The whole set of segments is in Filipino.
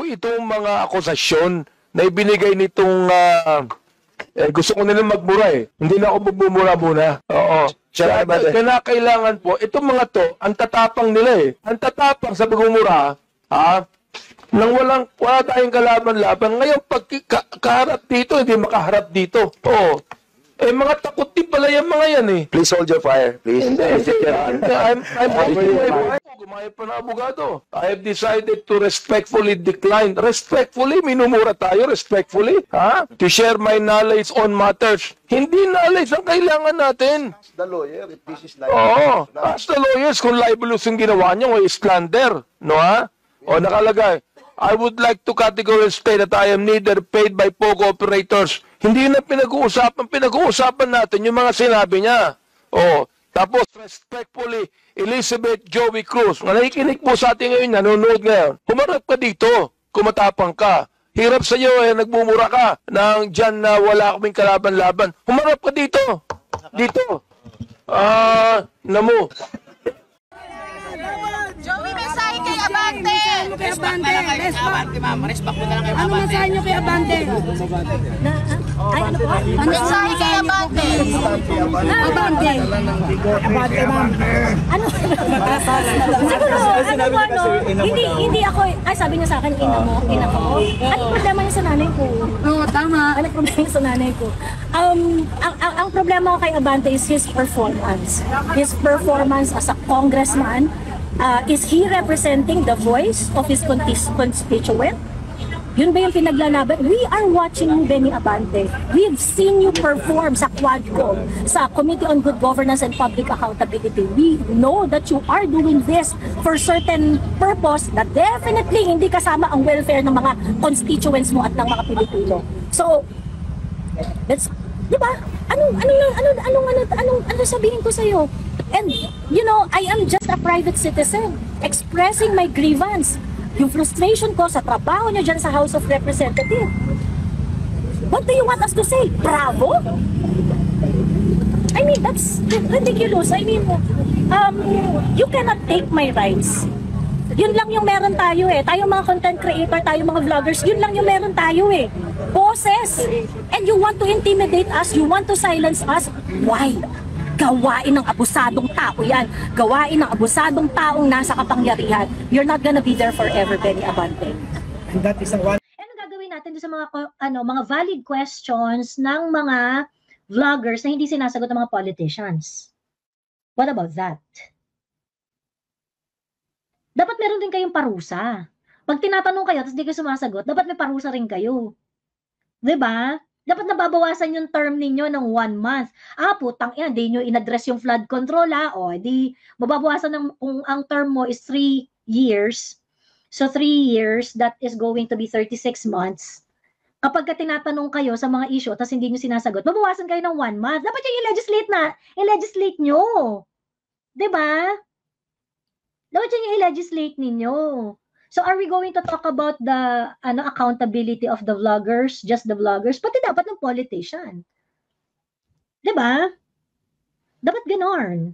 itong mga akusasyon na ibinigay nitong gusto ko nilang magmura eh. Hindi na ako magmumura muna. Oo. Kailangan po, itong mga to, ang tatapang nila eh. Ang tatapang sa pagmumura, nang wala tayong kalaban-laban. Ngayon, pag kaharap dito, hindi makaharap dito. Oo. Eh, mga takot din pala yung mga yan eh. Please hold your fire, please. Hindi. I'm gumaya pa na abogado. I have decided to respectfully decline. Respectfully, minumura tayo, respectfully. To share my knowledge on matters. Hindi knowledge ang kailangan natin. Ask the lawyer if this is libel. Oo. Ask the lawyers kung libelous yung ginawa niyo o slander. No ha? O nakalagay, I would like to categorically state that I am neither paid by POGO operators. Hindi na pinag-uusapan. Pinag-uusapan natin yung mga sinabi niya. O, tapos respectfully, Elizabeth Joey Cruz. Nga nakikinig po sa atin ngayon, nanonood ngayon. Humarap ka dito, kumatapang ka. Hirap sa iyo eh, nagbumura ka nang dyan na wala kaming kalaban-laban. Humarap ka dito. Dito. Namo. Joey, mensahe kay Abante! Respect na lang kay Abante, ma'am. Respect mo na lang kay Abante. Ano mensahe niyo kay Abante? Ay, ano po? Mensahe kay Abante! Abante. Abante, ma'am. Ano? Siguro, hindi ako, ay sabi niya sa akin, ina ko. Ano problema niya sa nanay ko? Oo, tama. Ano problema niya sa nanay ko? Ang problema ko kay Abante is his performance. His performance as a congressman. Is he representing the voice of his constituent? Yun ba yung pinaglalaban? We are watching you, Benny Abante. We've seen you perform sa Quadcom, sa Committee on Good Governance and Public Accountability. We know that you are doing this for certain purpose na definitely hindi kasama ang welfare ng mga constituents mo at ng mga Pilipino. So, let's, di ba? Ano sabihin ko sa'yo? And, you know, I am just a private citizen expressing my grievance. Yung frustration ko sa trabaho niyo dyan sa House of Representatives. What do you want us to say? Bravo? I mean, that's ridiculous. I mean, you cannot take my rights. Yun lang yung meron tayo eh. Tayo mga content creator, tayo mga vloggers, yun lang yung meron tayo eh. Boses. And you want to intimidate us, you want to silence us. Why? Gawain ng abusadong tao yan. Gawain ng abusadong taong nasa kapangyarihan. You're not gonna be there forever, Benny Abante. And that is a one. Ano gagawin natin sa mga mga valid questions ng mga vloggers na hindi sinasagot ng mga politicians? What about that? Dapat meron din kayong parusa. Pag tinatanong kayo tapos di kayo sumasagot, dapat may parusa rin kayo. 'Di ba? Dapat nababawasan yung term ninyo ng 1 month. Putang yan, di nyo in-address yung flood control o di mababawasan ng, kung ang term mo is 3 years. So 3 years, that is going to be 36 months. Kapag ka tinatanong kayo sa mga issue tapos hindi nyo sinasagot, mabawasan kayo ng 1 month. Dapat yung i-legislate nyo. 'Di ba? Dapat yung i-legislate ninyo. So are we going to talk about the accountability of the vloggers, just the vloggers, pati dapat ng politician? 'Di ba? Dapat ganon.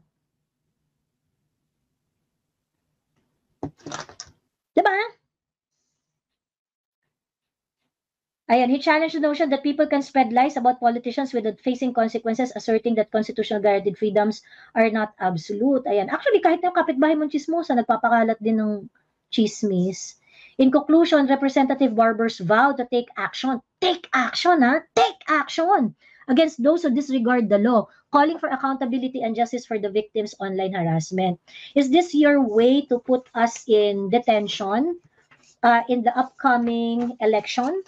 'Di ba? Ayan, he challenged the notion that people can spread lies about politicians without facing consequences, asserting that constitutional guaranteed freedoms are not absolute. Ayan, actually kahit yung kapitbahay mong chismosa, nagpapakalat din ng chismis. In conclusion, Representative Barbers vowed to take action. Take action, Take action against those who disregard the law, calling for accountability and justice for the victims' online harassment. Is this your way to put us in detention in the upcoming election?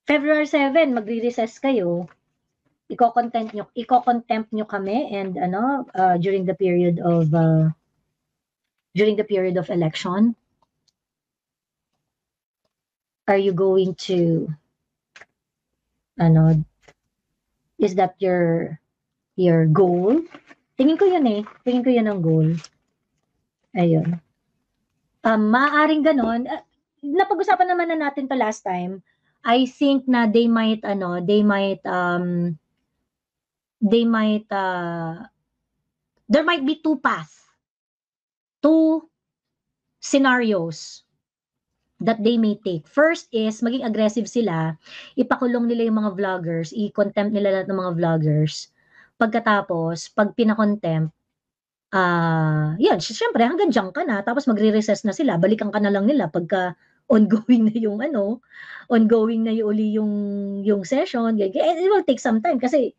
February 7, magre-recess kayo. Iko-contempt nyo kami and during the period of election? Are you going to is that your goal? Tingin ko yun ang goal. Ayun. Maaring ganon. Napag-usapan naman na natin to last time. I think na there might be 2 paths. 2 scenarios that they may take. First is, maging aggressive sila, ipakulong nila yung mga vloggers, i-contempt nila lahat ng mga vloggers. Pagkatapos, pag pinakontempt, yan, syempre, hanggang dyan ka na, tapos magre-recess na sila, balikan ka na lang nila pagka ongoing na yung ongoing na yung uli yung session. It will take some time kasi,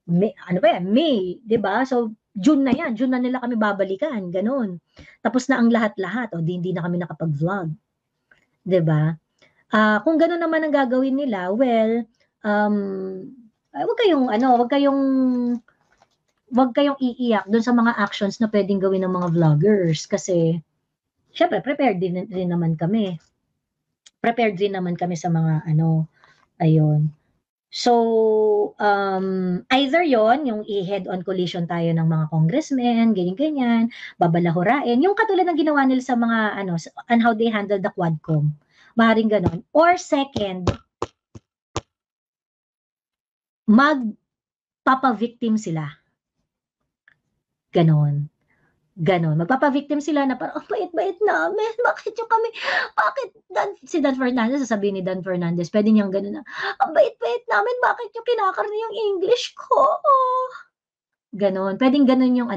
May, May, 'di ba? So, June na yan, June na nila kami babalikan, ganun. Tapos na ang lahat-lahat, hindi na kami nakapag-vlog. 'Di ba? Kung ganun naman ang gagawin nila, well, wag kayong iiyak doon sa mga actions na pwedeng gawin ng mga vloggers kasi syempre prepared din naman kami. Prepared din naman kami sa mga ayun. So, either yon yung i-head-on collision tayo ng mga congressmen, ganyan-ganyan, babalahurain, yung katulad ng ginawa nila sa mga, and how they handle the Quadcom. Maaaring ganon. Or second, magpapa-victim sila. Ganon. Magpapa-victim sila na parang, bait-bait namin, bakit si Dan Fernandez, sasabihin ni Dan Fernandez, pwede niyang gano'n na, bait-bait namin, bakit yung kinakarni yung English ko? Ganon. Pwedeng ganon yung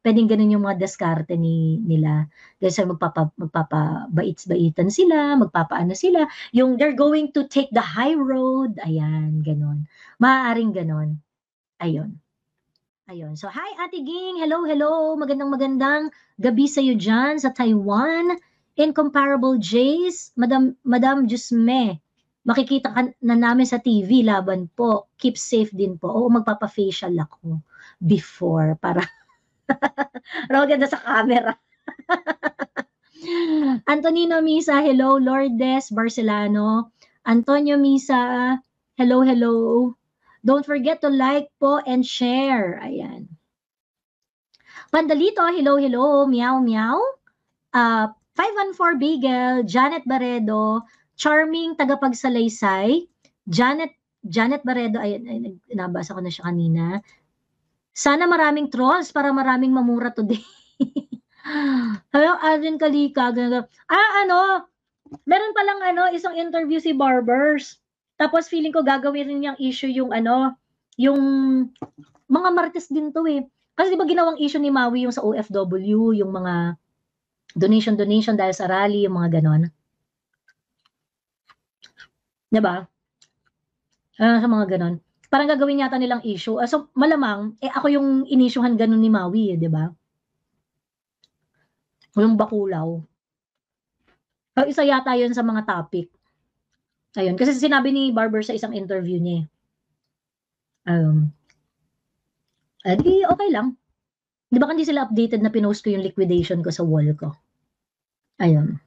pwedeng ganon yung mga diskarte nila. Dahil sa magpapabait-baitan sila, magpapaano sila, yung they're going to take the high road, ayan, ganon. Maaaring ganon. Ayun. So, hi Ate Ging, hello. Magandang gabi sa iyo dyan sa Taiwan. Incomparable Jays, Madam Jusme, makikita ka na namin sa TV, laban po. Keep safe din po. Oo, magpapa-facial ako before para raw ganda sa camera. Antonino Misa, hello. Lourdes Barcelano. Antonio Misa, hello. Don't forget to like po and share. Ayan. Pandalito, hello. Meow. 514 Beagle, Janet Barredo, Charming tagapagsalaysay, Janet Barredo, ayan, nabasa ko na siya kanina. Sana maraming trolls para maraming mamura today. Hello, Adrian Kalika. Meron palang isang interview si Barbers. Tapos feeling ko gagawin rin niyang issue yung mga Marites din to eh. Kasi di ba ginawang issue ni Maui yung sa OFW, yung mga donation dahil sa rally, yung mga ganon. Diba? Sa mga ganon. Parang gagawin yata nilang issue. So malamang, ako yung inisyuhan ganon ni Maui, diba? Yung bakulaw. So, isa yata yun sa mga topic. Ayun, kasi sinabi ni Barber sa isang interview niya. Di okay lang. Di ba hindi sila updated na pinost ko yung liquidation ko sa wall ko? Ayun.